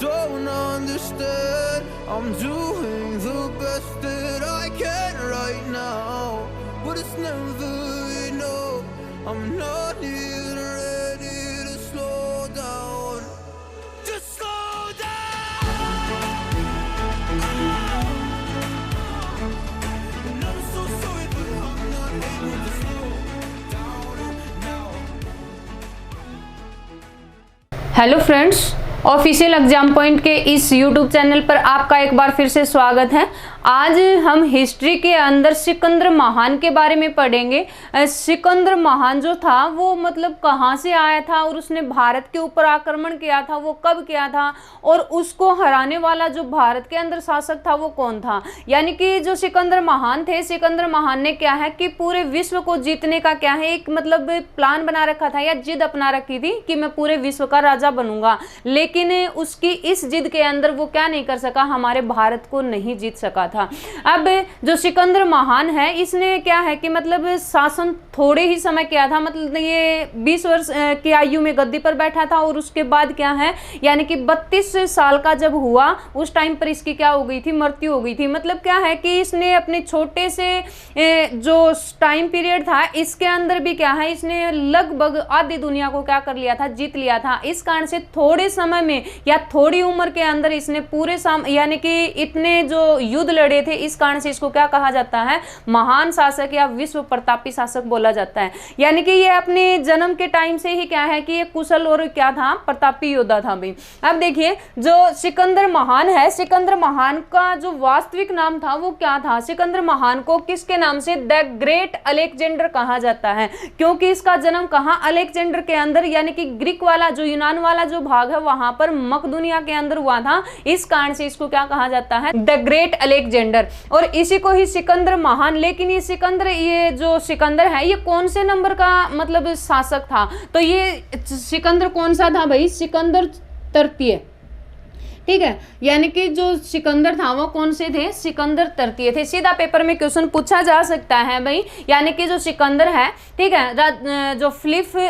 don't understand. I'm doing the best that I can right now, but it's never enough. I'm not even ready to slow down. Just slow down. And I'm so sorry, but I'm not able to slow down now. Hello friends, official exam point के इस YouTube channel पर आपका एक बार फिर से स्वागत है। आज हम हिस्ट्री के अंदर सिकंदर महान के बारे में पढ़ेंगे। सिकंदर महान जो था वो मतलब कहाँ से आया था और उसने भारत के ऊपर आक्रमण किया था, वो कब किया था और उसको हराने वाला जो भारत के अंदर शासक था वो कौन था। यानी कि जो सिकंदर महान थे, सिकंदर महान ने क्या है कि पूरे विश्व को जीतने का क्या है एक मतलब प्लान बना रखा था या जिद अपना रखी थी कि मैं पूरे विश्व का राजा बनूंगा। लेकिन उसकी इस जिद के अंदर वो क्या नहीं कर सका, हमारे भारत को नहीं जीत सका था। अब जो सिकंदर महान है इसने क्या है कि मतलब शासन थोड़े ही समय किया था, मतलब ये 20 वर्ष की आयु में गद्दी पर बैठा था और उसके बाद क्या है यानी कि 32 साल का जब हुआ उस टाइम पर इसकी क्या हो गई थी, मृत्यु हो गई थी। मतलब क्या है कि इसने अपने छोटे से जो टाइम पीरियड था इसके अंदर भी क्या है इसने लगभग आधी दुनिया को क्या कर लिया था, जीत लिया था। इस कारण से थोड़े समय में या थोड़ी उम्र के अंदर इसने पूरे यानी कि इतने जो युद्ध लड़े थे, इस कारण से इसको क्या कहा जाता है, महान शासक या विश्व प्रतापी शासक बोला जाता है। यानी कि ये अपने जन्म के टाइम से ही क्या है कि ये कुशल और क्या था, प्रतापी योद्धा था भाई। अब देखिए जो सिकंदर महान है, सिकंदर महान का जो वास्तविक नाम था वो क्या था। सिकंदर महान को किसके नाम से, द ग्रेट अलेक्जेंडर कहा जाता है, क्योंकि इसका जन्म कहाँ, अलेक्जेंडर के अंदर यानी कि ग्रीक वाला जो यूनान वाला जो भाग है वहां पर मकदूनिया के अंदर हुआ था। इस कारण से इसको क्या कहा जाता है, द ग्रेट अलेक्जेंडर, और इसी को ही सिकंदर महान। लेकिन ये जो सिकंदर है ये कौन से नंबर का मतलब शासक था, तो ये सिकंदर कौन सा था भाई, सिकंदर तृतीय, ठीक है। यानी कि जो सिकंदर था वो कौन से थे, सिकंदर तृतीय थे। सीधा पेपर में क्वेश्चन पूछा जा सकता है भाई। यानी कि जो सिकंदर है, ठीक है, जो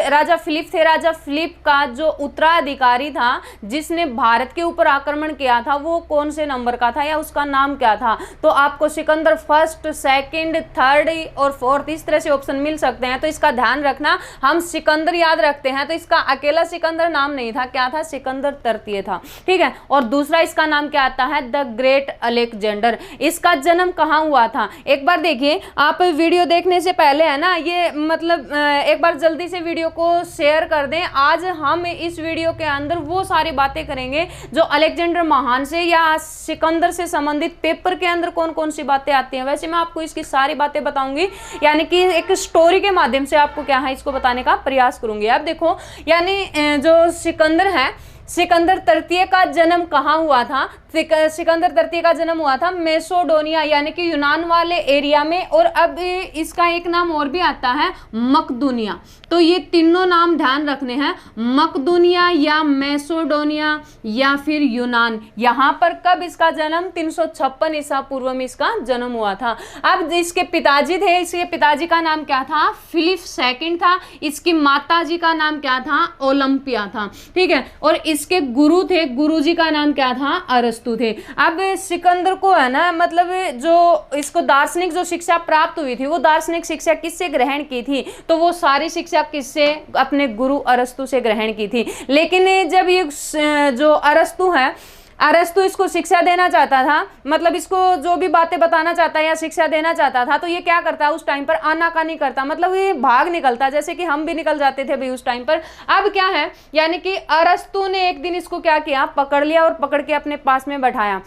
राजा फिलिप थे, राजा फिलिप का जो उत्तराधिकारी था जिसने भारत के ऊपर आक्रमण किया था वो कौन से नंबर का था या उसका नाम क्या था। तो आपको सिकंदर फर्स्ट, सेकंड, थर्ड और फोर्थ इस तरह से ऑप्शन मिल सकते हैं, तो इसका ध्यान रखना। हम सिकंदर याद रखते हैं तो इसका अकेला सिकंदर नाम नहीं था, क्या था, सिकंदर तृतीय था, ठीक है। और दूसरा इसका नाम क्या आता है, द ग्रेट अलेक्जेंडर। इसका जन्म कहाँ हुआ था, एक बार देखिए आप वीडियो देखने से पहले है ना, ये मतलब एक बार जल्दी से वीडियो को शेयर कर दें। आज हम इस वीडियो के अंदर वो सारी बातें करेंगे जो अलेक्जेंडर महान से या सिकंदर से संबंधित पेपर के अंदर कौन कौन सी बातें आती हैं। वैसे मैं आपको इसकी सारी बातें बताऊंगी, यानी कि एक स्टोरी के माध्यम से आपको क्या है इसको बताने का प्रयास करूंगी। आप देखो यानी जो सिकंदर है, सिकंदर तृतीय का जन्म कहाँ हुआ था, सिकंदर तृतीय का जन्म हुआ था मैसेडोनिया यानी कि यूनान वाले एरिया में, और अब इसका एक नाम और भी आता है मकदूनिया। तो ये तीनों नाम ध्यान रखने हैं, मकदूनिया या मैसेडोनिया या फिर यूनान। यहाँ पर कब इसका जन्म, 356 ईसा पूर्व में इसका जन्म हुआ था। अब इसके पिताजी थे, इसके पिताजी का नाम क्या था, फिलिप सेकंड था। इसकी माता जी का नाम क्या था, ओलंपिया था, ठीक है। और इसके गुरु थे, गुरुजी का नाम क्या था, अरस्तु थे। अब सिकंदर को है ना मतलब जो इसको दार्शनिक जो शिक्षा प्राप्त हुई थी वो दार्शनिक शिक्षा किससे ग्रहण की थी, तो वो सारी शिक्षा किससे, अपने गुरु अरस्तु से ग्रहण की थी। लेकिन जब ये जो अरस्तु है, अरस्तु इसको शिक्षा देना चाहता था, मतलब इसको जो भी बातें बताना चाहता है या शिक्षा देना चाहता था, तो ये क्या करता है उस टाइम पर, आनाकानी करता, मतलब ये भाग निकलता, जैसे कि हम भी निकल जाते थे भाई उस टाइम पर। अब क्या है यानी कि अरस्तु ने एक दिन इसको क्या किया, पकड़ लिया और पकड़ के अपने पास में बैठाया,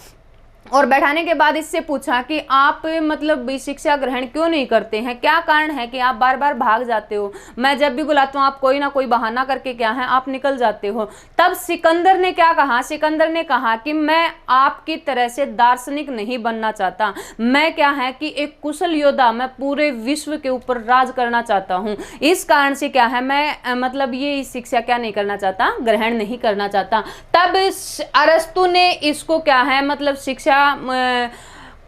और बैठाने के बाद इससे पूछा कि आप मतलब शिक्षा ग्रहण क्यों नहीं करते हैं, क्या कारण है कि आप बार बार भाग जाते हो, मैं जब भी बुलाता हूँ आप कोई ना कोई बहाना करके क्या है आप निकल जाते हो। तब सिकंदर ने क्या कहा, सिकंदर ने कहा कि मैं आपकी तरह से दार्शनिक नहीं बनना चाहता, मैं क्या है कि एक कुशल योद्धा, मैं पूरे विश्व के ऊपर राज करना चाहता हूँ। इस कारण से क्या है मैं मतलब ये शिक्षा क्या नहीं करना चाहता, ग्रहण नहीं करना चाहता। तब अरस्तु ने इसको क्या है मतलब शिक्षा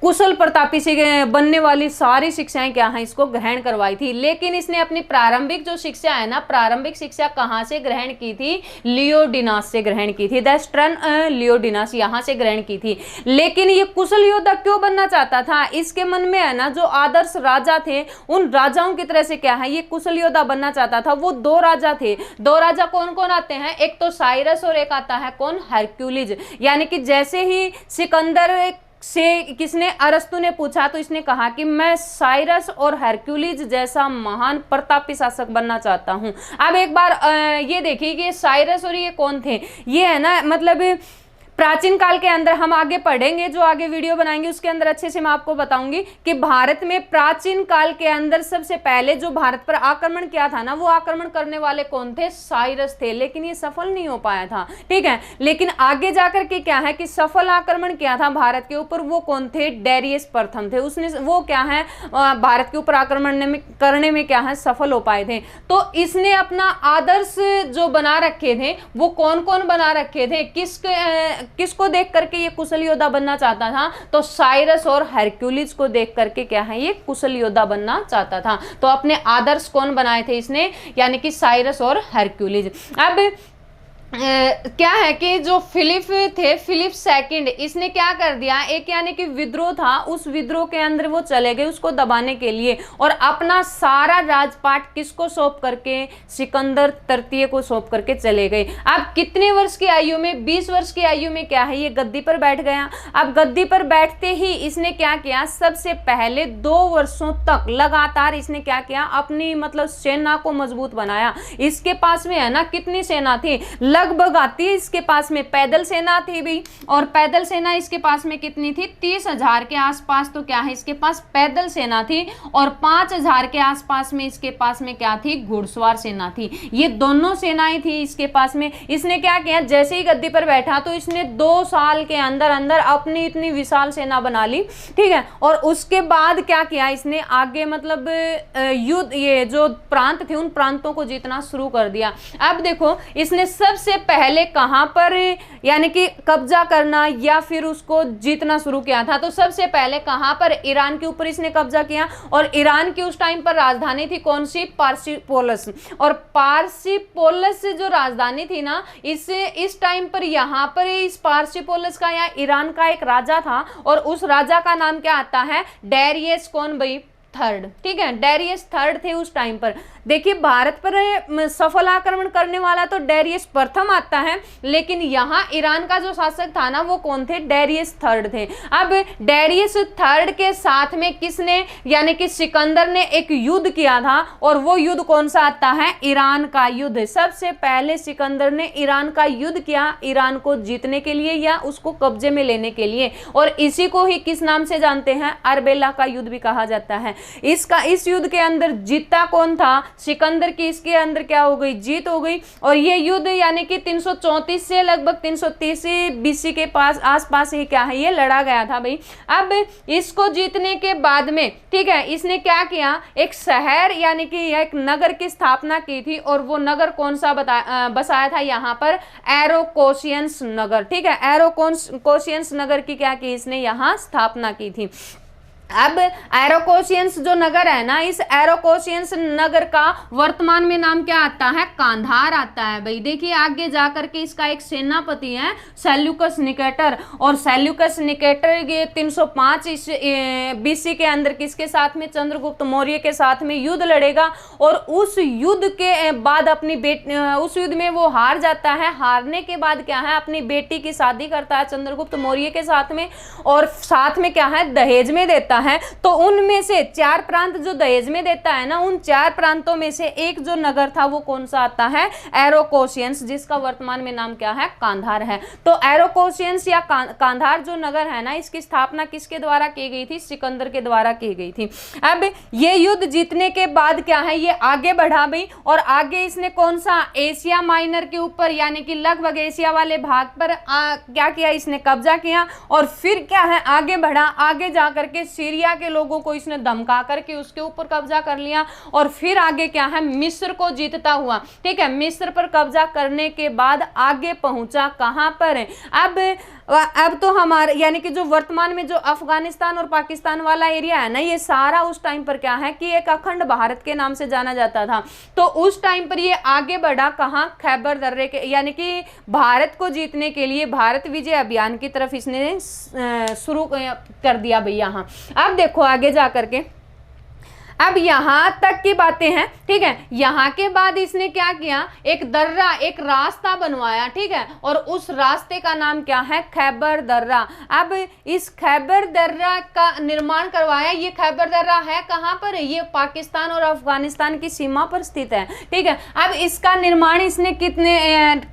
कुशल प्रतापी से बनने वाली सारी शिक्षाएं क्या हैं, इसको ग्रहण करवाई थी। लेकिन इसने अपनी प्रारंभिक जो शिक्षा है ना, प्रारंभिक शिक्षा कहाँ से ग्रहण की थी, लियोडिनास से ग्रहण की थी। द स्टर्न लियोडिनास यहाँ से ग्रहण की थी। लेकिन ये कुशल योद्धा क्यों बनना चाहता था, इसके मन में है ना जो आदर्श राजा थे उन राजाओं की तरह से क्या है ये कुशल योद्धा बनना चाहता था। वो दो राजा थे, दो राजा कौन कौन आते हैं, एक तो साइरस और एक आता है कौन, हरक्यूलिस। यानी कि जैसे ही सिकंदर से किसने, अरस्तु ने पूछा तो इसने कहा कि मैं साइरस और हरक्यूलिस जैसा महान प्रतापी शासक बनना चाहता हूं। अब एक बार ये देखिए कि साइरस और ये कौन थे, ये है ना मतलब प्राचीन काल के अंदर हम आगे पढ़ेंगे, जो आगे वीडियो बनाएंगे उसके अंदर अच्छे से मैं आपको बताऊंगी कि भारत में प्राचीन काल के अंदर सबसे पहले जो भारत पर आक्रमण किया था ना, वो आक्रमण करने वाले कौन थे, साइरस थे। लेकिन ये सफल नहीं हो पाया था, ठीक है। लेकिन आगे जाकर के क्या है कि सफल आक्रमण किया था भारत के ऊपर, वो कौन थे, डेरियस प्रथम थे। उसने वो क्या है भारत के ऊपर आक्रमण करने में क्या है सफल हो पाए थे। तो इसने अपना आदर्श जो बना रखे थे वो कौन कौन बना रखे थे, किसको देख करके ये कुशल योद्धा बनना चाहता था, तो साइरस और हरक्यूलिस को देख करके क्या है ये कुशल योद्धा बनना चाहता था। तो अपने आदर्श कौन बनाए थे इसने, यानी कि साइरस और हरक्यूलिस। अब क्या है कि जो फिलिप थे, फिलिप सेकंड, इसने क्या कर दिया, एक यानी कि विद्रोह था, उस विद्रोह के अंदर वो चले गए उसको दबाने के लिए, और अपना सारा राजपाट किसको सौंप करके, सिकंदर तृतीय को सौंप करके चले गए। अब कितने वर्ष की आयु में, 20 वर्ष की आयु में क्या है ये गद्दी पर बैठ गया। अब गद्दी पर बैठते ही इसने क्या किया, सबसे पहले 2 वर्षों तक लगातार इसने क्या किया, अपनी मतलब सेना को मजबूत बनाया। इसके पास में है ना कितनी सेना थी, लगभग आती है इसके पास में, पैदल सेना थी भी, और पैदल सेना इसके पास में कितनी थी, 30,000 के आसपास तो क्या है इसके पास पैदल सेना थी, और 5,000 के आसपास में इसके पास में क्या थी, घुड़सवार सेना थी। ये दोनों सेनाएं थी इसके पास में। इसने क्या किया, जैसे ही गद्दी पर बैठा तो इसने 2 साल के अंदर अंदर अपनी इतनी विशाल सेना बना ली, ठीक है। और उसके बाद क्या किया इसने, आगे मतलब युद्ध, ये जो प्रांत थे उन प्रांतों को जीतना शुरू कर दिया। अब देखो इसने सबसे पहले कहां पर यानी कि कब्जा करना या फिर उसको जीतना शुरू किया था, तो सबसे पहले कहां पर, ईरान के ऊपर इसने कब्जा किया। और ईरान की उस टाइम पर राजधानी थी कौन सी, पार्सिपोलस। और पार्सिपोलस जो राजधानी थी ना, इस टाइम पर यहां पर इस पार्सिपोलस का या ईरान का एक राजा था, और उस राजा का नाम क्या आता है, डेरियस कौन भाई, थर्ड, ठीक है। डेरियस थर्ड थे उस टाइम पर। देखिए भारत पर सफल आक्रमण करने वाला तो डेरियस प्रथम आता है, लेकिन यहाँ ईरान का जो शासक था ना वो कौन थे, डेरियस थर्ड थे। अब डेरियस थर्ड के साथ में किसने, यानी कि सिकंदर ने एक युद्ध किया था, और वो युद्ध कौन सा आता है, ईरान का युद्ध। सबसे पहले सिकंदर ने ईरान का युद्ध किया, ईरान को जीतने के लिए या उसको कब्जे में लेने के लिए, और इसी को ही किस नाम से जानते हैं, अरबेला का युद्ध भी कहा जाता है। इस युद्ध के अंदर जीता कौन था, सिकंदर की इसके अंदर क्या हो गई, जीत हो गई। और ये युद्ध यानी कि 334 से लगभग 330 बीसी के पास आसपास ही क्या है ये लड़ा गया था भाई। अब इसको जीतने के बाद में, ठीक है, इसने क्या किया, एक शहर यानी कि एक नगर की स्थापना की थी, और वो नगर कौन सा बसाया था यहाँ पर, एरोकोशियंस नगर, ठीक है। एरोकोशियंस नगर की क्या की इसने यहाँ स्थापना की थी। अब एरोकोशियंस जो नगर है ना, इस एरोकोशियंस नगर का वर्तमान में नाम क्या आता है, कांधार आता है भाई। देखिए आगे जाकर के इसका एक सेनापति है सेल्यूकस निकेटर, और सेल्यूकस निकेटर ये 305 बीसी के अंदर किसके साथ में, चंद्रगुप्त मौर्य के साथ में युद्ध लड़ेगा, और उस युद्ध के बाद अपनी बेटी, उस युद्ध में वो हार जाता है। हारने के बाद क्या है, अपनी बेटी की शादी करता है चंद्रगुप्त मौर्य के साथ में, और साथ में क्या है, दहेज में देता है। तो उनमें से 4 प्रांत जो दहेज में देता है ना, उन 4 प्रांतों में से एक जो नगर था वो कौन सा आता है, एरोकोशियंस, जिसका वर्तमान में नाम क्या है, कांधार है। तो एरोकोशियंस या कांधार जो नगर है ना, इसकी स्थापना किसके द्वारा की गई थी, सिकंदर के द्वारा की गई थी। अब ये युद्ध जीतने के बाद क्या है, ये आगे बढ़ा भाई, और आगे इसने कौन सा, एशिया माइनर के ऊपर यानी कि लगभग एशिया वाले भाग पर क्या किया, इसने कब्जा किया। और फिर क्या है, आगे बढ़ा, आगे जाकर के सीरिया के लोगों को इसने धमका करके उसके ऊपर कब्जा कर लिया, और फिर आगे क्या है, मिस्र को जीतता हुआ, ठीक है। मिस्र पर कब्जा करने के बाद आगे पहुंचा कहां पर, अब अब तो हमारे यानी कि जो वर्तमान में जो अफगानिस्तान और पाकिस्तान वाला एरिया है ना, ये सारा उस टाइम पर क्या है कि एक अखंड भारत के नाम से जाना जाता था। तो उस टाइम पर ये आगे बढ़ा कहाँ, खैबर दर्रे के, यानी कि भारत को जीतने के लिए भारत विजय अभियान की तरफ इसने शुरू कर दिया भैया। हाँ, अब देखो आगे जा करके, अब यहां तक की बातें हैं, ठीक है। यहां के बाद इसने क्या किया, एक दर्रा, एक रास्ता बनवाया, ठीक है, और उस रास्ते का नाम क्या है, खैबर दर्रा। अब इस खैबर दर्रा का निर्माण करवाया। ये खैबर दर्रा है कहां पर, ये पाकिस्तान और अफगानिस्तान की सीमा पर स्थित है, ठीक है। अब इसका निर्माण इसने कितने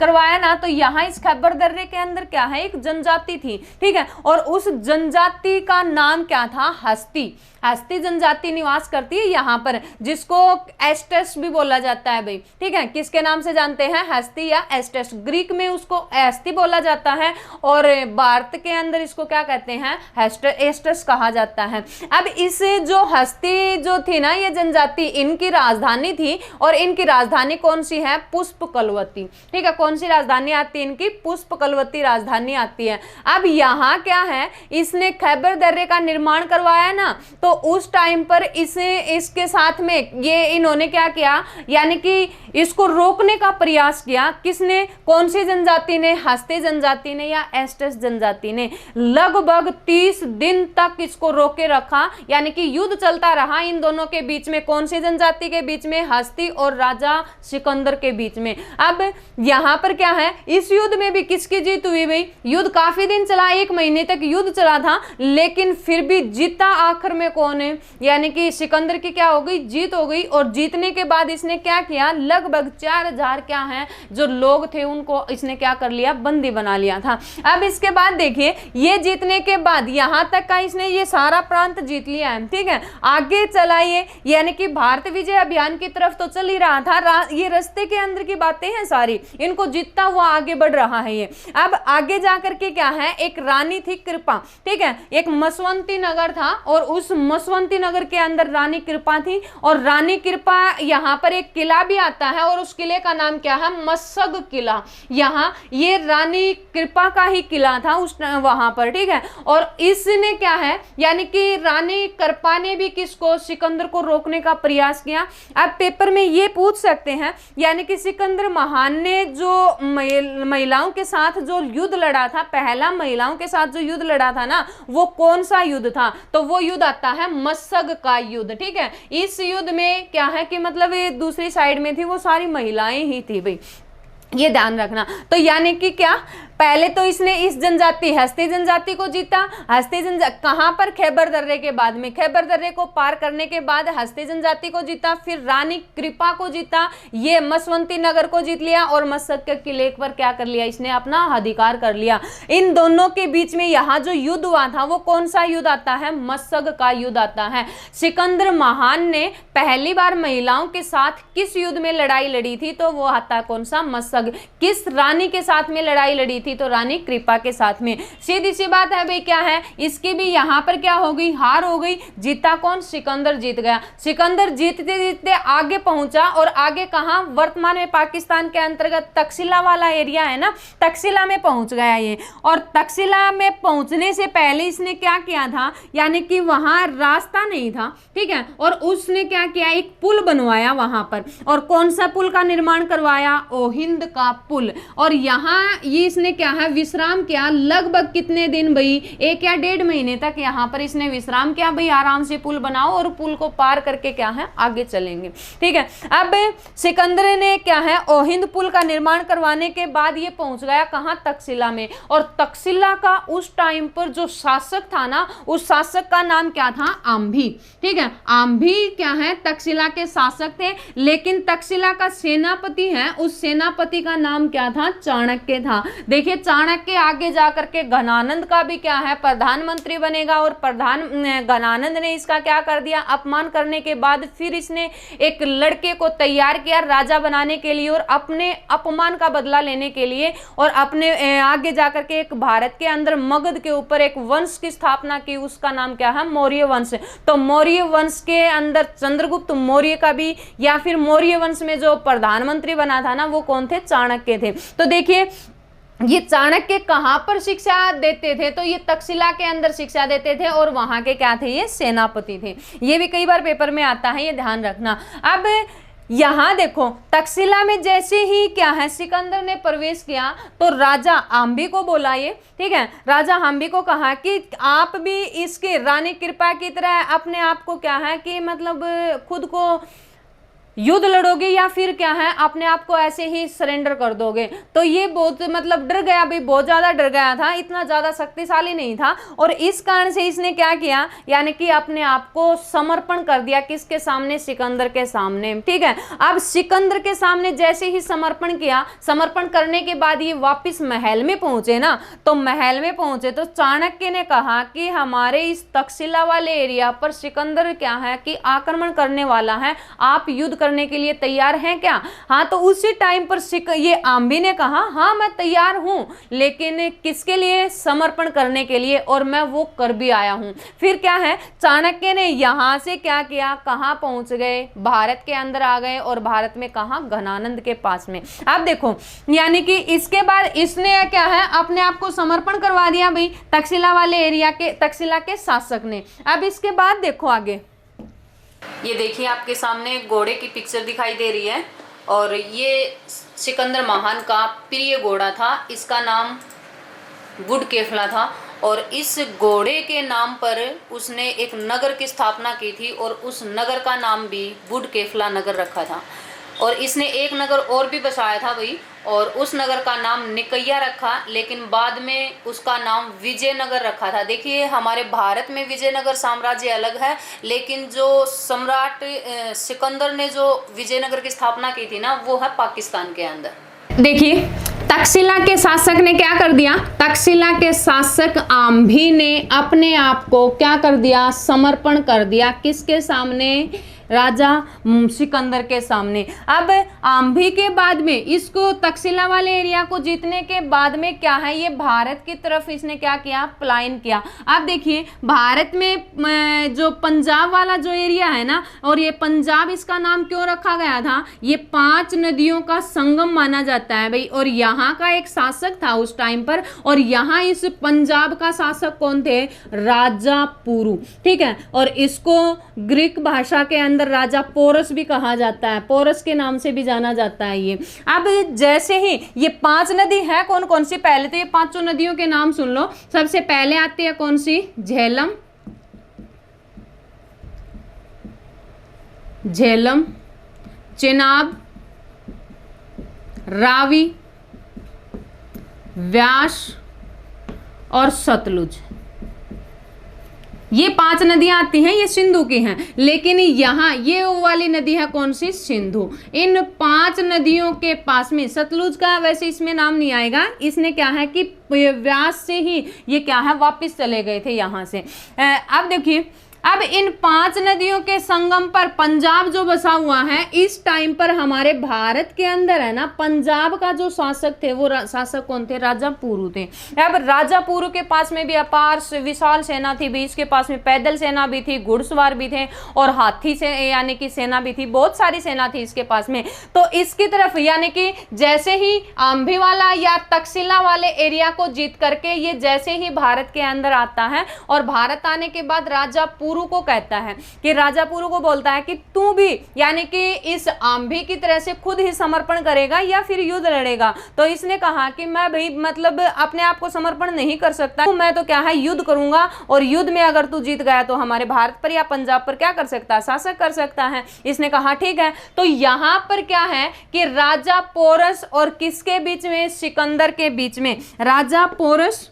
करवाया ना, तो यहाँ इस खैबर दर्रे के अंदर क्या है, एक जनजाति थी, ठीक है, और उस जनजाति का नाम क्या था, हस्ती। हस्ती जनजाति निवास करती है यहाँ पर, जिसको एस्टेस भी बोला जाता है भाई, ठीक है। किसके नाम से जानते हैं, हस्ती या एस्टेस। ग्रीक में उसको हस्ती बोला जाता है और भारत के अंदर इसको क्या कहते हैं, एस्टेस कहा जाता है। अब इस जो हस्ती जो थी ना, ये जनजाति, इनकी राजधानी थी, और इनकी राजधानी कौन सी है, पुष्पकलवती, ठीक है। कौन सी राजधानी आती है इनकी, पुष्पकलवती राजधानी आती है। अब यहाँ क्या है, इसने खैबर दर्रे का निर्माण करवाया ना, तो उस टाइम पर इसके साथ में ये इन्होंने क्या किया, यानी कि इसको रोकने का प्रयास किया। किसने, कौन सी जनजाति ने, हस्ती जनजाति ने या एस्टेस जनजाति ने। लगभग 30 दिन तक इसको रोके रखा, यानी कि युद्ध चलता रहा इन दोनों के बीच में। कौन सी जनजाति के बीच में, हस्ती और राजा सिकंदर के बीच में। अब यहां पर क्या है, इस युद्ध में भी किसकी जीत हुई भाई, युद्ध काफी दिन चला, 1 महीने तक युद्ध चला था, लेकिन फिर भी जीता आखिर में कौन है, यानी कि सिकंदर की क्या हो गई, जीत हो गई। और जीतने के बाद इसने क्या किया, लगभग 4000 क्या है जो लोग थे उनको इसने क्या कर लिया, बंदी बना लिया था। अब इसके बाद देखिए, ये जीतने के बाद यहां तक का इसने ये सारा प्रांत जीत लिया है, ठीक है। आगे चलाइए, यानी कि भारत विजय अभियान की तरफ तो चल ही रहा था, ये रास्ते के अंदर की बातें हैं सारी, इनको जीतता हुआ आगे बढ़ रहा है ये। अब आगे जाकर के क्या है, एक रानी थी कृपा, ठीक है, एक मसवंती नगर था, और उस मसवंती नगर के अंदर रानी कृपा थी। और रानी कृपा यहाँ पर एक किला भी आता है, और उस किले का नाम क्या है, मस्सग किला। यहाँ ये रानी कृपा का ही किला था उस वहां पर, ठीक है। और इसने क्या है, यानी कि रानी कृपा ने भी किसको, सिकंदर को रोकने का प्रयास किया। अब पेपर में ये पूछ सकते हैं, यानी कि सिकंदर महान ने जो महिलाओं के साथ जो युद्ध लड़ा था, पहला महिलाओं के साथ जो युद्ध लड़ा था ना, वो कौन सा युद्ध था, तो वो युद्ध आता है मस्सग का युद्ध, ठीक है। इस युद्ध में क्या है कि मतलब ये दूसरी साइड में थी वो सारी महिलाएं ही थी भाई, ये ध्यान रखना। तो यानी कि क्या, पहले तो इसने इस जनजाति, हस्ती जनजाति को जीता। हस्ती जनजाति कहां पर, खैबर दर्रे के बाद में, खैबर दर्रे को पार करने के बाद हस्ती जनजाति को जीता, फिर रानी कृपा को जीता, ये मसवंती नगर को जीत लिया, और मस्सग के किले पर क्या कर लिया, इसने अपना अधिकार कर लिया। इन दोनों के बीच में यहाँ जो युद्ध हुआ था वो कौन सा युद्ध आता है, मस्सग का युद्ध आता है। सिकंदर महान ने पहली बार महिलाओं के साथ किस युद्ध में लड़ाई लड़ी थी, तो वो आता कौन सा, मस्सग। किस रानी के साथ में लड़ाई लड़ी थी, तो रानी कृपा के साथ में। सीधी सी बात है भाई, क्या है, इसकी भी यहां पर क्या हो गई, हार हो गई। जीता कौन, सिकंदर जीत गया। सिकंदर जीतते जीतते आगे पहुंचा, और आगे कहां, वर्तमान में पाकिस्तान के अंतर्गत तक्षशिला वाला एरिया है ना, तक्षशिला में पहुंच गया ये। और तक्षशिला में पहुंचने से पहले इसने क्या किया था, यानी कि वहां रास्ता नहीं था, ठीक है, और उसने क्या किया, एक पुल बनवाया वहां पर। और कौन सा पुल का निर्माण करवाया, ओहिंद का पुल। और यहाँ ये इसने क्या है, विश्राम किया। लगभग कितने दिन भाई, 1 या 1.5 महीने तक यहाँ पर इसने विश्राम किया भाई, आराम से पुल बनाओ और पुल को पार करके क्या है, आगे चलेंगे, ठीक है। अब सिकंदर ने क्या है, ओहिंद पुल का निर्माण करवाने के बाद ये पहुंच गया कहाँ, तक्षशिला में। और तक्षशिला का उस टाइम पर जो शासक था ना, उस शासक का नाम क्या था, आम्भी, ठीक है। आम्भी क्या है, तक्षशिला के शासक थे, लेकिन तक्षशिला का सेनापति है, उस सेनापति का नाम क्या था, चाणक्य था। देखिए चाणक्य आगे जाकर के घनानंद का भी क्या है, प्रधानमंत्री बनेगा। और घनानंद ने इसका क्या कर दिया, अपमान करने के बाद फिर इसने एक लड़के को तैयार किया राजा बनाने के लिए, और अपने अपमान का बदला लेने के लिए, और अपने आगे जाकर के एक भारत के अंदर मगध के ऊपर एक वंश की स्थापना की, उसका नाम क्या है, मौर्य वंश। तो मौर्य वंश के अंदर चंद्रगुप्त मौर्य का भी, या फिर मौर्य वंश में जो प्रधानमंत्री बना था ना, वो कौन थे, चाणक्य थे। तो देखिए ये चाणक्य कहाँ पर शिक्षा देते थे, तो ये तक्षशिला के अंदर शिक्षा देते थे और वहां के क्या थे, ये सेनापति थे। ये भी कई बार पेपर में आता है, ये ध्यान रखना। अब यहाँ देखो तक्षशिला में जैसे ही क्या है सिकंदर ने प्रवेश किया तो राजा आम्बी को बोला, ये ठीक है, राजा आम्बी को कहा कि आप भी इसके रानी कृपा की तरह अपने आप को क्या है कि मतलब खुद को युद्ध लड़ोगे या फिर क्या है अपने आप को ऐसे ही सरेंडर कर दोगे। तो ये बहुत मतलब डर गया, भाई बहुत ज्यादा डर गया था, इतना ज्यादा शक्तिशाली नहीं था और इस कारण से इसने क्या किया, यानी कि अपने आप को समर्पण कर दिया, किसके सामने, सिकंदर के सामने, ठीक है। अब सिकंदर के सामने जैसे ही समर्पण किया, समर्पण करने के बाद ये वापिस महल में पहुंचे ना, तो महल में पहुंचे तो चाणक्य ने कहा कि हमारे इस तक्षशिला वाले एरिया पर सिकंदर क्या है कि आक्रमण करने वाला है, आप युद्ध करने के लिए तैयार हैं क्या। हाँ, तो उसी टाइम पर ये आम्बी ने कहा हाँ मैं तैयार हूं, लेकिन किसके लिए, समर्पण करने के लिए, और मैं वो कर भी आया हूं। फिर क्या है चाणक्य ने यहां से क्या किया, कहां पहुंच गए, भारत के अंदर आ गए और भारत में कहां, घनानंद के पास में। अब देखो यानी कि इसके बाद इसने क्या है अपने आप को समर्पण करवा दिया भाई तक्षशिला वाले एरिया के, तक्षशिला के शासक ने। अब इसके बाद देखो आगे, ये देखिए आपके सामने घोड़े की पिक्चर दिखाई दे रही है और ये सिकंदर महान का प्रिय घोड़ा था, इसका नाम बुडकेफला था और इस घोड़े के नाम पर उसने एक नगर की स्थापना की थी और उस नगर का नाम भी बुडकेफला नगर रखा था। और इसने एक नगर और भी बसाया था भाई, और उस नगर का नाम निकैया रखा, लेकिन बाद में उसका नाम विजयनगर रखा था। देखिए हमारे भारत में विजयनगर साम्राज्य अलग है, लेकिन जो सम्राट सिकंदर ने जो विजयनगर की स्थापना की थी ना, वो है पाकिस्तान के अंदर। देखिए तक्षशिला के शासक ने क्या कर दिया, तक्षशिला के शासक आम्भी ने अपने आप को क्या कर दिया, समर्पण कर दिया, किसके सामने, राजा सिकंदर के सामने। अब आम्भी के बाद में इसको तक्षशिला वाले एरिया को जीतने के बाद में क्या है, ये भारत की तरफ इसने क्या किया, पलायन किया। अब देखिए भारत में जो पंजाब वाला जो एरिया है ना, और ये पंजाब इसका नाम क्यों रखा गया था, ये 5 नदियों का संगम माना जाता है भाई, और यहाँ का एक शासक था उस टाइम पर, और यहाँ इस पंजाब का शासक कौन थे, राजा पुरु, ठीक है। और इसको ग्रीक भाषा के अंदर राजा पोरस भी कहा जाता है, पोरस के नाम से भी जाना जाता है ये। अब जैसे ही ये 5 नदी है, कौन कौन सी, पहले तो ये 5 नदियों के नाम सुन लो। सबसे पहले आती है कौन सी, झेलम, झेलम, चिनाब, रावी, व्यास और सतलुज। ये 5 नदियां आती हैं, ये सिंधु की हैं, लेकिन यहाँ ये वाली नदी है कौन सी, सिंधु। इन 5 नदियों के पास में सतलुज का वैसे इसमें नाम नहीं आएगा, इसने क्या है कि व्यास से ही ये क्या है वापस चले गए थे यहाँ से। अब देखिए अब इन 5 नदियों के संगम पर पंजाब जो बसा हुआ है, इस टाइम पर हमारे भारत के अंदर है ना, पंजाब का जो शासक थे वो शासक कौन थे, राजा पुरु थे। अब राजा पुरु के पास में भी अपार विशाल सेना थी भी, इसके पास में पैदल सेना भी थी, घुड़सवार भी थे और हाथी से यानी कि सेना भी थी, बहुत सारी सेना थी इसके पास में। तो इसकी तरफ यानी कि जैसे ही आम्भी वाला या तक्षशिला वाले एरिया को जीत करके ये जैसे ही भारत के अंदर आता है, और भारत आने के बाद राजा पुरु को कहता है कि राजा पुरु को बोलता है कि तू भी यानी कि इस आम्भी की तरह से खुद ही समर्पण करेगा या फिर युद्ध लड़ेगा। तो इसने कहा कि मैं भाई मतलब अपने आप को समर्पण नहीं कर सकता, तो मैं तो क्या है युद्ध करूंगा, और युद्ध में अगर तू जीत गया तो हमारे भारत पर या पंजाब पर क्या कर सकता है, शासक कर सकता है। इसने कहा ठीक है। तो यहां पर क्या है कि राजा पोरस और किसके बीच में, सिकंदर के बीच में, राजा पोरस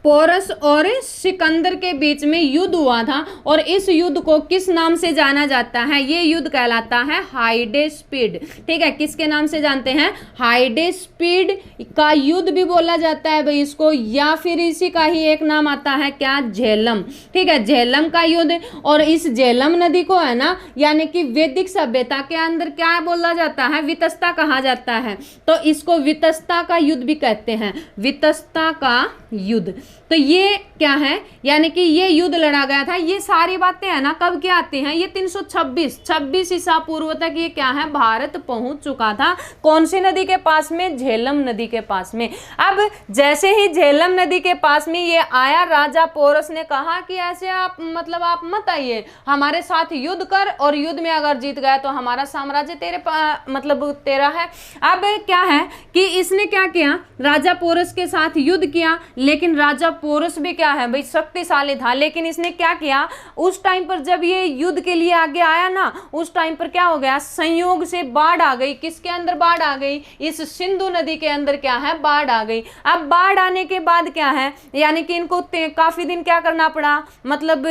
और सिकंदर के बीच में युद्ध हुआ था, और इस युद्ध को किस नाम से जाना जाता है, ये युद्ध कहलाता है हाइडेस्पीड, ठीक है। किसके नाम से जानते हैं, हाइडेस्पीड का युद्ध भी बोला जाता है भाई इसको, या फिर इसी का ही एक नाम आता है क्या, झेलम, ठीक है, झेलम का युद्ध। और इस झेलम नदी को है ना यानी कि वैदिक सभ्यता के अंदर क्या बोला जाता है, वितस्ता कहा जाता है, तो इसको वितस्ता का युद्ध भी कहते हैं, वितस्ता का युद्ध। तो ये क्या है, यानी कि ये युद्ध लड़ा गया था। ये सारी बातें है ना कब क्या आती हैं, ये 326 ईसा पूर्व तक ये क्या है, भारत पहुंच चुका था। कौन सी नदी के पास में, झेलम नदी के पास में। अब जैसे ही झेलम नदी के पास में ये आया, राजा पोरस ने कहा कि ऐसे आप मतलब आप मत आइए, हमारे साथ युद्ध कर, और युद्ध में अगर जीत गया तो हमारा साम्राज्य मतलब तेरा है। अब क्या है कि इसने क्या किया, राजा पोरस के साथ युद्ध किया, लेकिन राजा पोरस भी क्या है भाई, शक्तिशाली था। लेकिन इसने क्या किया, उस टाइम पर जब ये युद्ध के लिए आगे आया ना, उस टाइम पर क्या हो गया, संयोग से बाढ़ आ गई। किसके अंदर बाढ़ आ गई, इस सिंधु नदी के अंदर क्या है, बाढ़ आ गई। अब बाढ़ आने के बाद क्या है, यानी कि इनको काफी दिन क्या करना पड़ा, मतलब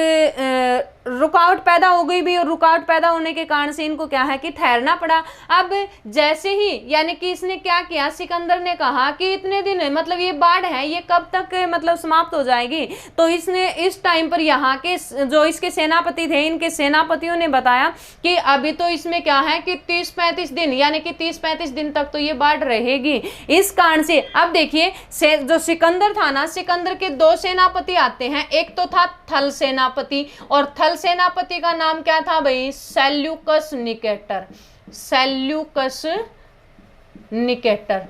रुकावट पैदा हो गई भी, और रुकावट पैदा होने के कारण से इनको क्या है कि ठहरना पड़ा। अब जैसे ही यानी कि इसने क्या किया, सिकंदर ने कहा कि इतने दिन मतलब ये बाढ़ है, ये कब तक मतलब समाप्त हो जाएगी। तो इसने इस टाइम पर यहाँ के जो इसके सेनापति थे, इनके सेनापतियों ने बताया कि अभी तो इसमें क्या है कि 30-35 दिन, यानी कि 30-35 दिन तक तो ये बाढ़ रहेगी। इस कारण से अब देखिए, जो सिकंदर था ना, सिकंदर के दो सेनापति आते हैं। एक तो था थल सेनापति, और थल सेनापति का नाम क्या था भाई, सेल्यूकस निकेटर। Seleucus Nicator.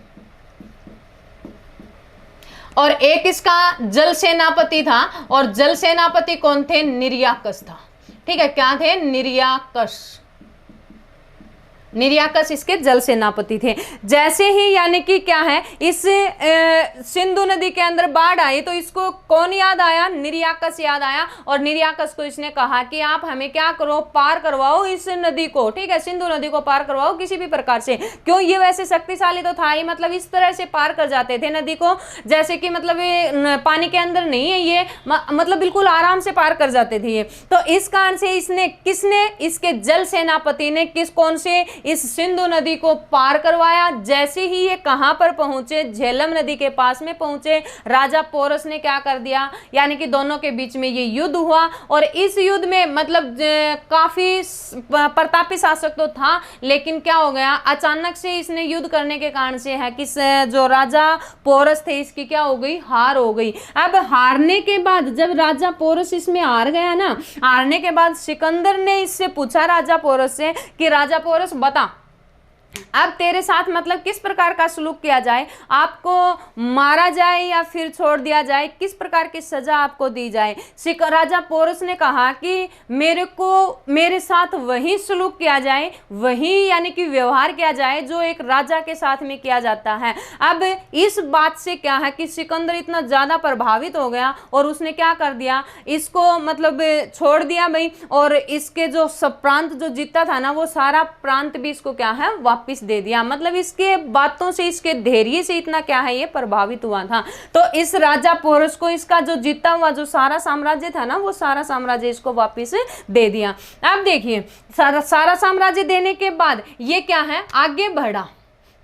और एक इसका जल सेनापति था, और जल सेनापति कौन थे, निर्याकस था। ठीक है, क्या थे, निर्याकस। निर्याकस इसके जल सेनापति थे। जैसे ही यानी कि क्या है, इस सिंधु नदी के अंदर बाढ़ आई तो इसको कौन याद आया, निर्याकस याद आया। और निर्याकस को इसने कहा कि आप हमें क्या करो, पार करवाओ इस नदी को। ठीक है, सिंधु नदी को पार करवाओ किसी भी प्रकार से। क्यों, ये वैसे शक्तिशाली तो था ही, मतलब इस तरह से पार कर जाते थे नदी को, जैसे कि मतलब ये पानी के अंदर नहीं है, ये मतलब बिल्कुल आराम से पार कर जाते थे ये। तो इस कारण से इसने, किसने, इसके जल सेनापति ने कौन से, इस सिंधु नदी को पार करवाया। जैसे ही ये कहां पर पहुंचे, झेलम नदी के पास में पहुंचे, राजा पोरस ने क्या कर दिया, यानी कि दोनों के बीच में ये युद्ध हुआ। और इस युद्ध में मतलब काफी प्रतापी शासक तो था, लेकिन क्या हो गया, अचानक से इसने युद्ध करने के कारण से है कि जो राजा पोरस थे, इसकी क्या हो गई, हार हो गई। अब हारने के बाद जब राजा पोरस इसमें हार गया ना, हारने के बाद सिकंदर ने इससे पूछा राजा पोरस से कि राजा पोरस बता, अब तेरे साथ मतलब किस प्रकार का सलूक किया जाए, आपको मारा जाए या फिर छोड़ दिया जाए, किस प्रकार की सजा आपको दी जाए। राजा पोरस ने कहा कि मेरे साथ वही सलूक किया जाए, वही यानी कि व्यवहार किया जाए जो एक राजा के साथ में किया जाता है। अब इस बात से क्या है कि सिकंदर इतना ज्यादा प्रभावित हो गया और उसने क्या कर दिया, इसको मतलब छोड़ दिया भाई, और इसके जो सब प्रांत जो जीता था ना, वो सारा प्रांत भी इसको क्या है वापिस दे दिया। मतलब इसके बातों से, इसके धैर्य से इतना क्या है ये प्रभावित हुआ था। तो इस राजा पोरस को इसका जो जीता हुआ जो सारा साम्राज्य था ना, वो सारा साम्राज्य इसको वापिस दे दिया। अब देखिए, सारा साम्राज्य देने के बाद ये क्या है, आगे बढ़ा।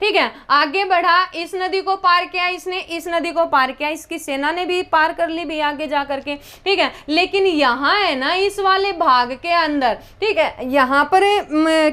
ठीक है, आगे बढ़ा, इस नदी को पार किया, इसने इस नदी को पार किया, इसकी सेना ने भी पार कर ली भी आगे जा करके। ठीक है, लेकिन यहाँ है ना, इस वाले भाग के अंदर, ठीक है, यहाँ पर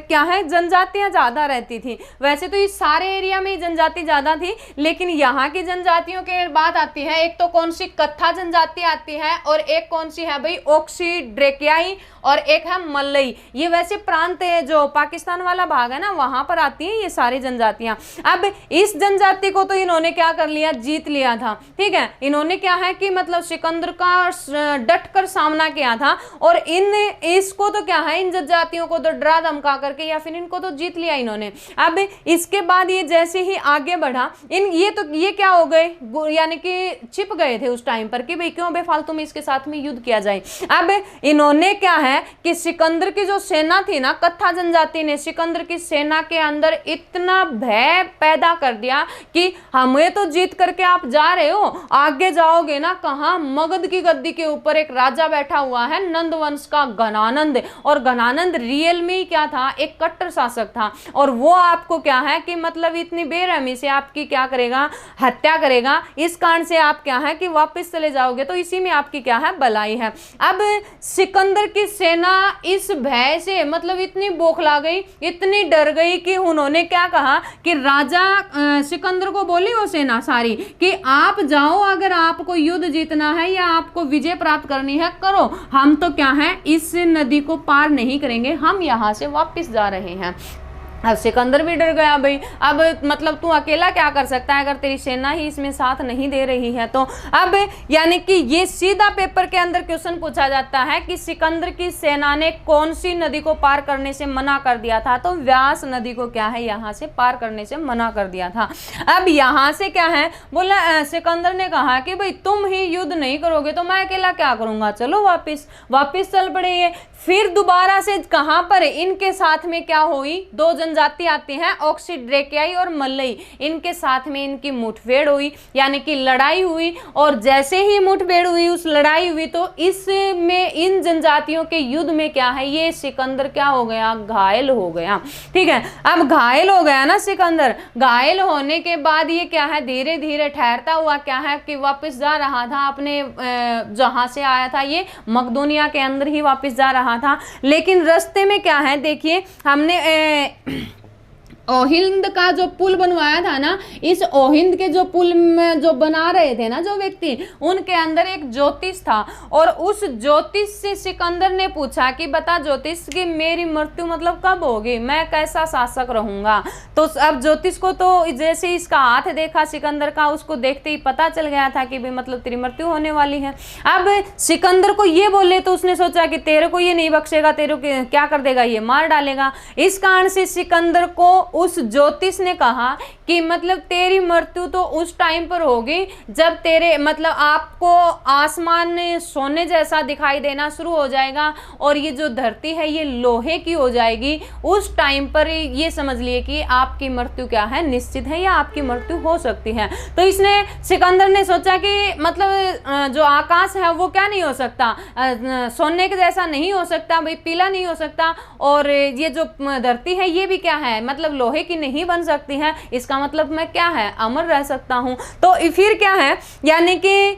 क्या है, जनजातियां ज्यादा रहती थी। वैसे तो इस सारे एरिया में जनजाति ज्यादा थी, लेकिन यहाँ की जनजातियों के बात आती है, एक तो कौन सी, कत्था जनजाति आती है, और एक कौन सी है भाई, ओक्सीड्रेकियाई, और एक है मलई। ये वैसे प्रांत है, जो पाकिस्तान वाला भाग है ना, वहां पर आती है ये सारी जनजातियां। अब इस जनजाति को तो इन्होंने क्या कर लिया, जीत लिया था। ठीक है, इन्होंने क्या है कि मतलब सिकंदर का डट कर सामना किया था, और इसको तो क्या है, इन जनजातियों को तो डरा धमका करके या फिर इनको तो जीत लिया इन्होंने। अब इसके बाद ये जैसे ही आगे बढ़ा, ये क्या हो गए, यानी कि छिप गए थे उस टाइम पर कि भाई क्यों बेफालतू में इसके साथ में युद्ध किया जाए। अब इन्होंने क्या है कि सिकंदर की जो सेना थी ना, कत्था जनजाति ने सिकंदर की सेना के अंदर इतना भय पैदा कर दिया कि हमें तो जीत करके आप जा रहे हो, आगे जाओगे ना कहां, मगध की गद्दी के ऊपर एक राजा बैठा हुआ है, नंद वंश का घनानंद। और घनानंद रियल में ही क्या था, एक कट्टर शासक था, और वो आपको क्या है कि मतलब इतनी बेरहमी से आपकी क्या करेगा, हत्या करेगा। इस कारण से आप क्या है कि वापस चले जाओगे, तो इसी में आपकी क्या है, भलाई है। अब सिकंदर की सेना इस भय से मतलब इतनी बौखला गई, इतनी डर गई कि उन्होंने क्या कहा कि राजा सिकंदर को बोली वो सेना सारी कि आप जाओ, अगर आपको युद्ध जीतना है या आपको विजय प्राप्त करनी है करो, हम तो क्या है इस नदी को पार नहीं करेंगे, हम यहाँ से वापस जा रहे हैं। अब सिकंदर भी डर गया भाई, अब मतलब तू अकेला क्या कर सकता है अगर तेरी सेना ही इसमें साथ नहीं दे रही है तो। अब यानी कि ये सीधा पेपर के अंदर क्वेश्चन पूछा जाता है कि सिकंदर की सेना ने कौन सी नदी को पार करने से मना कर दिया था, तो व्यास नदी को क्या है यहाँ से पार करने से मना कर दिया था। अब यहाँ से क्या है बोला, सिकंदर ने कहा कि भाई तुम ही युद्ध नहीं करोगे तो मैं अकेला क्या करूंगा, चलो वापिस चल पड़े ये। फिर दोबारा से कहां पर इनके साथ में क्या हुई, दो जनजाति आती हैं ऑक्सीड्रेकियाई और मलई, इनके साथ में इनकी मुठभेड़ हुई यानी कि लड़ाई हुई। और जैसे ही मुठभेड़ हुई, उस लड़ाई हुई, तो इसमें इन जनजातियों के युद्ध में क्या है ये सिकंदर क्या हो गया, घायल हो गया। ठीक है, अब घायल हो गया ना सिकंदर, घायल होने के बाद ये क्या है धीरे धीरे ठहरता हुआ क्या है कि वापस जा रहा था अपने जहां से आया था, ये मकदूनिया के अंदर ही वापस जा रहा था। लेकिन रास्ते में क्या है देखिए, हमने ओहिंद का जो पुल बनवाया था ना, इस ओहिंद के जो पुल में जो बना रहे थे ना जो व्यक्ति, उनके अंदर एक ज्योतिष था। और उस ज्योतिष से सिकंदर ने पूछा कि बता ज्योतिष कि मेरी मृत्यु मतलब कब होगी, मैं कैसा शासक रहूंगा। तो अब ज्योतिष को तो जैसे इसका हाथ देखा सिकंदर का, उसको देखते ही पता चल गया था कि भाई मतलब तेरी मृत्यु होने वाली है। अब सिकंदर को ये बोले तो उसने सोचा कि तेरे को ये नहीं बख्शेगा, तेरे को क्या कर देगा, ये मार डालेगा। इस कारण से सिकंदर को उस ज्योतिष ने कहा कि मतलब तेरी मृत्यु तो उस टाइम पर होगी जब तेरे मतलब आपको आसमान सोने जैसा दिखाई देना शुरू हो जाएगा और ये जो धरती है ये लोहे की हो जाएगी। उस टाइम पर ये समझ लिए कि आपकी मृत्यु क्या है, निश्चित है या आपकी मृत्यु हो सकती है। तो इसने सिकंदर ने सोचा कि मतलब जो आकाश है वो क्या नहीं हो सकता, सोने के जैसा नहीं हो सकता, भाई पीला नहीं हो सकता, और ये जो धरती है ये भी क्या है मतलब लोहे की नहीं बन सकती है, इसका मतलब मैं क्या है अमर रह सकता हूं। तो फिर क्या है यानी कि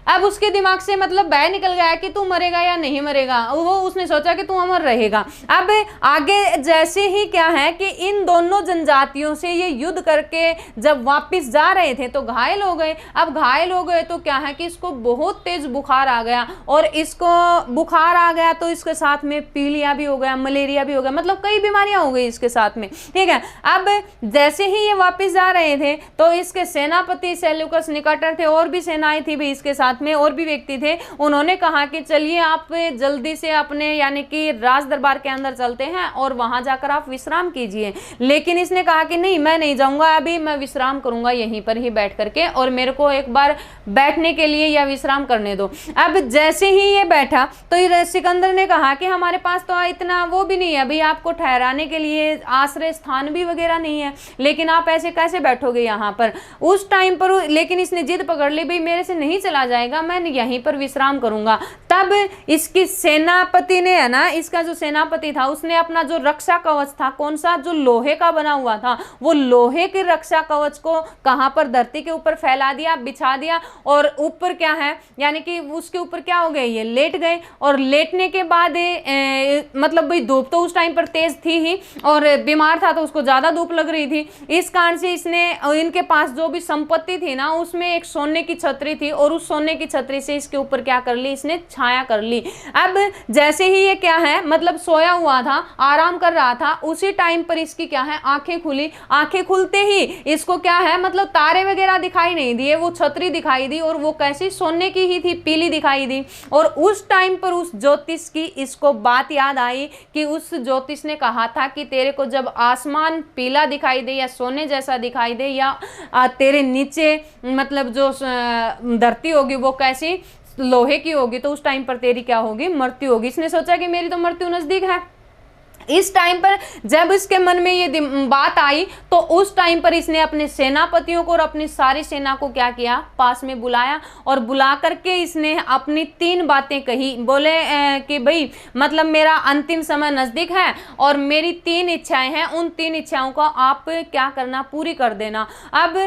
अब उसके दिमाग से मतलब बह निकल गया कि तू मरेगा या नहीं मरेगा, वो उसने सोचा कि तू अमर रहेगा। अब आगे जैसे ही क्या है कि इन दोनों जनजातियों से ये युद्ध करके जब वापस जा रहे थे तो घायल हो गए। अब घायल हो गए तो क्या है कि इसको बहुत तेज बुखार आ गया, और इसको बुखार आ गया तो इसके साथ में पीलिया भी हो गया, मलेरिया भी हो गया, मतलब कई बीमारियां हो गई इसके साथ में। ठीक है, अब जैसे ही ये वापस जा रहे थे तो इसके सेनापति सेल्यूकस निकटर थे, और भी सेनाएं थी भी इसके साथ में, और भी व्यक्ति थे। उन्होंने कहा कि चलिए आप जल्दी से अपने यानी कि राज दरबार के अंदर चलते हैं और वहां जाकर आप विश्राम कीजिए। लेकिन इसने कहा कि नहीं, मैं नहीं जाऊंगा, अभी मैं विश्राम करूंगा यहीं पर ही बैठ करके, और मेरे को एक बार बैठने के लिए या विश्राम करने दो। अब जैसे ही ये बैठा तो सिकंदर ने कहा कि हमारे पास तो इतना वो भी नहीं है भाई, आपको ठहराने के लिए आश्रय स्थान भी वगैरह नहीं है, लेकिन आप ऐसे कैसे बैठोगे यहाँ पर। उस टाइम पर लेकिन इसने जिद पकड़ ली, भाई मेरे से नहीं चला जाएगा, मैं यहीं पर विश्राम करूंगा। तब इसकी सेनापति ने है ना, इसका जो सेनापति था उसने अपना जो रक्षा कवच था, कौन सा, जो लोहे का बना हुआ था, वो लोहे के रक्षा कवच को कहां पर, धरती के ऊपर फैला दिया, बिछा दिया, और ऊपर क्या है यानी कि उसके ऊपर क्या हो गए, ये लेट गए। और लेटने के बाद मतलब भाई धूप तो उस टाइम पर तेज थी ही, और बीमार था तो उसको ज्यादा धूप लग रही थी। इस कारण से इसने, इनके पास जो भी संपत्ति थी ना उसमें एक सोने की छतरी थी, और उस सोने की छतरी से इसके ऊपर क्या कर ली, इसने छाया कर ली। अब जैसे ही ये क्या है मतलब सोया हुआ था, आराम कर रहा था, उसी टाइम पर इसकी क्या है आंखें खुली। आंखें खुलते ही इसको क्या है मतलब तारे वगैरह दिखाई नहीं दिए, वो छतरी दिखाई दी, और वो कैसी, सोने की ही थी, पीली दिखाई दी। और उस टाइम पर उस ज्योतिष की इसको बात याद आई कि उस ज्योतिष ने कहा था कि तेरे को जब आसमान पीला दिखाई दे या सोने जैसा दिखाई दे, या तेरे नीचे मतलब जो धरती होगी वो कैसी, लोहे की होगी, तो उस टाइम पर तेरी क्या होगी, मृत्यु होगी। इसने सोचा कि मेरी तो मृत्यु नजदीक है। इस टाइम पर जब इसके मन में ये बात आई तो उस टाइम पर इसने अपने सेनापतियों को और अपनी सारी सेना को क्या किया, पास में बुलाया, और बुला करके इसने अपनी 3 बातें कही। बोले कि भाई मतलब मेरा अंतिम समय नजदीक है और मेरी 3 इच्छाएं हैं, उन 3 इच्छाओं को आप क्या करना, पूरी कर देना। अब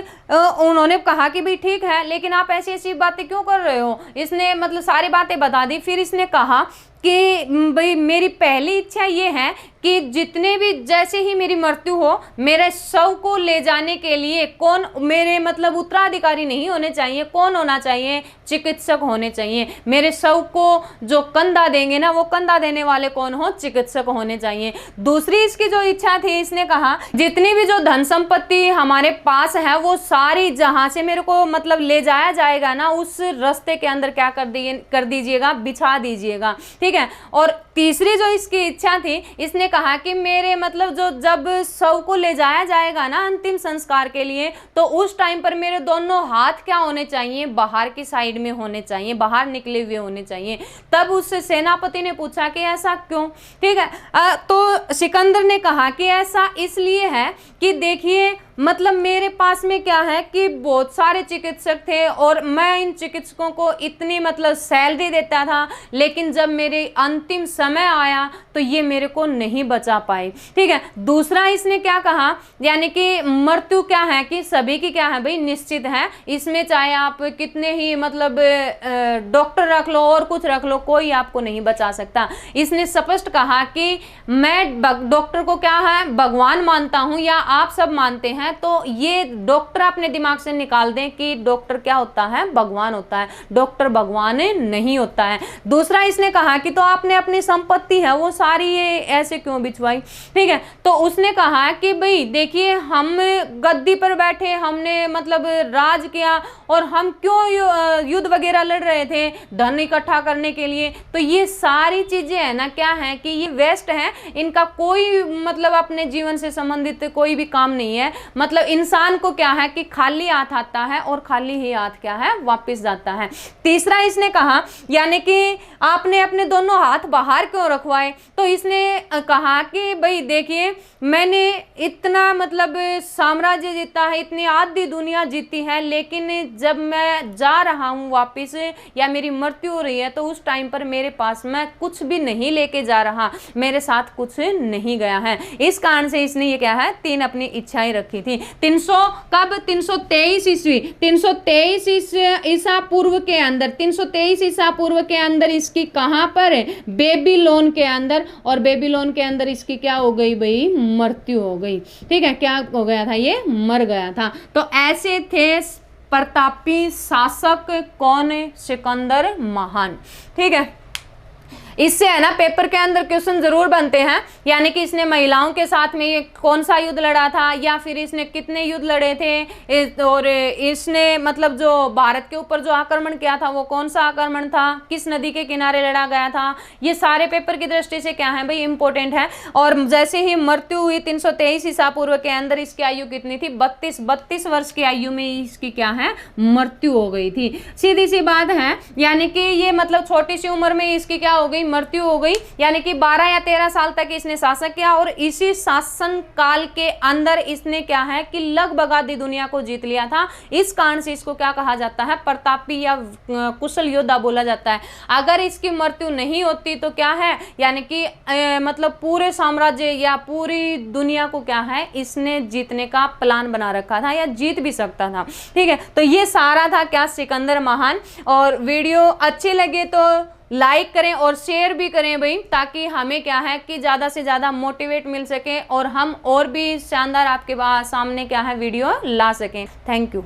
उन्होंने कहा कि भाई ठीक है, लेकिन आप ऐसी ऐसी बातें क्यों कर रहे हो। इसने मतलब सारी बातें बता दी। फिर इसने कहा कि भाई मेरी पहली इच्छा ये है कि जितने भी, जैसे ही मेरी मृत्यु हो, मेरे शव को ले जाने के लिए कौन, मेरे मतलब उत्तराधिकारी नहीं होने चाहिए, कौन होना चाहिए, चिकित्सक होने चाहिए। मेरे शव को जो कंधा देंगे ना, वो कंधा देने वाले कौन हो, चिकित्सक होने चाहिए। दूसरी इसकी जो इच्छा थी, इसने कहा जितनी भी जो धन संपत्ति हमारे पास है वो सारी जहां से मेरे को मतलब ले जाया जाएगा ना, उस रास्ते के अंदर क्या कर दीजिएगा, बिछा दीजिएगा, ठीक है। और तीसरी जो इसकी इच्छा थी, इसने कहा कि मेरे मतलब जो जब शव को ले जाया जाएगा ना अंतिम संस्कार के लिए, तो उस टाइम पर मेरे दोनों हाथ क्या होने चाहिए, बाहर की साइड में होने चाहिए, बाहर निकले हुए होने चाहिए। तब उस सेनापति ने पूछा कि ऐसा क्यों, ठीक है। तो सिकंदर ने कहा कि ऐसा इसलिए है कि देखिए मतलब मेरे पास में क्या है कि बहुत सारे चिकित्सक थे और मैं इन चिकित्सकों को इतनी मतलब सैलरी देता था, लेकिन जब मेरे अंतिम समय आया तो ये मेरे को नहीं बचा पाए, ठीक है। दूसरा इसने क्या कहा, यानी कि मृत्यु क्या है कि सभी की क्या है भाई, निश्चित है। इसमें चाहे आप कितने ही मतलब डॉक्टर रख लो और कुछ रख लो, कोई आपको नहीं बचा सकता। इसने स्पष्ट कहा कि मैं डॉक्टर को क्या है, भगवान मानता हूं या आप सब मानते हैं, तो ये डॉक्टर अपने दिमाग से निकाल दें कि डॉक्टर क्या होता है, भगवान होता है। डॉक्टर भगवान नहीं होता है। दूसरा इसने कहा कि तो आपने अपनी संपत्ति है वो सारी ये ऐसे क्यों बिछवाई, ठीक है। तो उसने कहा कि भाई देखिए हम गद्दी पर बैठे, हमने मतलब राज किया और हम क्यों युद्ध वगैरह लड़ रहे थे धन इकट्ठा करने के लिए, तो ये सारी चीजें है ना क्या है कि ये वेस्ट है, इनका कोई मतलब अपने जीवन से संबंधित कोई भी काम नहीं है। मतलब इंसान को क्या है कि खाली हाथ आता है और खाली ही हाथ क्या है, वापस जाता है। तीसरा इसने कहा यानी कि आपने अपने दोनों हाथ बाहर क्यों रखवाए, तो इसने कहा कि भाई देखिए मैंने इतना मतलब साम्राज्य जीता है, इतनी आधी दुनिया जीती है, लेकिन जब मैं जा रहा हूँ वापस या मेरी मृत्यु हो रही है तो उस टाइम पर मेरे पास मैं कुछ भी नहीं लेके जा रहा, मेरे साथ कुछ नहीं गया है। इस कारण से इसने ये क्या है, 3 अपनी इच्छाएं रखी थी। 323 ईस्वी, 323 ईसा पूर्व के अंदर, 323 ईसा पूर्व के अंदर इसकी कहां पर है, बेबीलोन के अंदर। और बेबीलोन के अंदर इसकी क्या हो गई भाई, मृत्यु हो गई, ठीक है। क्या हो गया था, ये मर गया था। तो ऐसे थे प्रतापी शासक कौन, सिकंदर महान, ठीक है। इससे है ना पेपर के अंदर क्वेश्चन जरूर बनते हैं, यानी कि इसने महिलाओं के साथ में ये कौन सा युद्ध लड़ा था, या फिर इसने कितने युद्ध लड़े थे, और इसने मतलब जो भारत के ऊपर जो आक्रमण किया था वो कौन सा आक्रमण था, किस नदी के किनारे लड़ा गया था, ये सारे पेपर की दृष्टि से क्या है भाई, इंपॉर्टेंट है। और जैसे ही मृत्यु हुई 323 ईसा पूर्व के अंदर, इसकी आयु कितनी थी, 32 वर्ष की आयु में इसकी क्या है, मृत्यु हो गई थी। सीधी सी बात है, यानी कि ये मतलब छोटी सी उम्र में इसकी क्या हो गई, मृत्यु हो गई। यानी कि 12 या 13 साल तक इसने शासन किया और इसी शासन काल के अंदर इसने क्या है कि लगभग आधी दुनिया को जीत लिया था। इस कारण से इसको क्या कहा जाता है, प्रतापी या कुशल योद्धा बोला जाता है। अगर इसकी मृत्यु नहीं होती तो क्या है, यानी कि मतलब पूरे साम्राज्य या पूरी दुनिया को क्या है, इसने जीतने का प्लान बना रखा था या जीत भी सकता था, ठीक है। तो ये सारा था क्या, सिकंदर महान। और वीडियो अच्छी लगे तो लाइक करें और शेयर भी करें भाई, ताकि हमें क्या है कि ज़्यादा से ज़्यादा मोटिवेट मिल सके और हम और भी शानदार आपके सामने क्या है वीडियो ला सकें। Thank you.